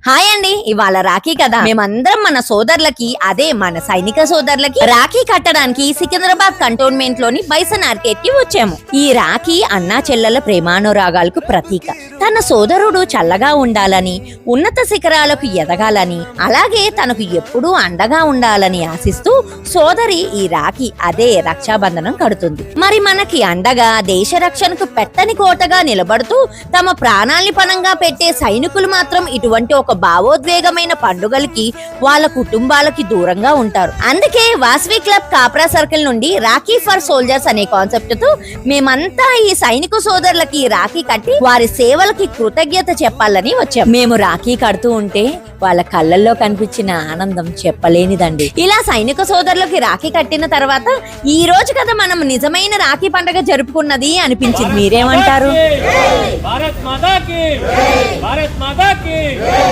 Hi అండి, ఇవాళ రాఖీ కదా. మేమందరం మన సోదరులకి, అదే మన సైనిక సోదరులకి రాఖీ కట్టడానికి సికింద్రాబాద్ కంటోన్మెంట్ లోని బైసన్ ఆర్కేడ్ కి వచ్చాము. ఈ రాఖీ అన్నా చెల్లెల ప్రేమానురాగాలకు ప్రతీక. తన సోదరుడు చల్లగా ఉండాలని, ఉన్నత శిఖరాలకు ఎదగాలని, అలాగే తనకు ఎప్పుడూ అండగా ఉండాలని ఆశిస్తూ సోదరి ఈ రాఖీ, అదే రక్షాబంధనం కడుతుంది. మరి మనకి అండగా, దేశ రక్షణకు పెట్టని కోటగా నిలబడుతూ తమ ప్రాణాల్ని పణంగా పెట్టే సైనికులు మాత్రం ఇటువంటి ఒక భావోద్వేగమైన పండుగలకి వాళ్ళ కుటుంబాలకి దూరంగా ఉంటారు. అందుకే వాసవి క్లబ్ కాప్రా సర్కిల్ నుండి రాఖీ ఫర్ సోల్జర్స్ అనే కాన్సెప్ట్ తో మేమంతా ఈ సైనిక సోదరులకి రాఖీ కట్టి వారి సేవలకి కృతజ్ఞత చెప్పాలని వచ్చాం. మేము రాఖీ కడుతూ ఉంటే వాళ్ళ కళ్ళల్లో కనిపించిన ఆనందం చెప్పలేనిదండి. ఇలా సైనిక సోదరులకి రాఖీ కట్టిన తర్వాత ఈ రోజు కదా మనం నిజమైన రాఖీ పండుగ జరుపుకున్నది అనిపించింది. మీరేమంటారు?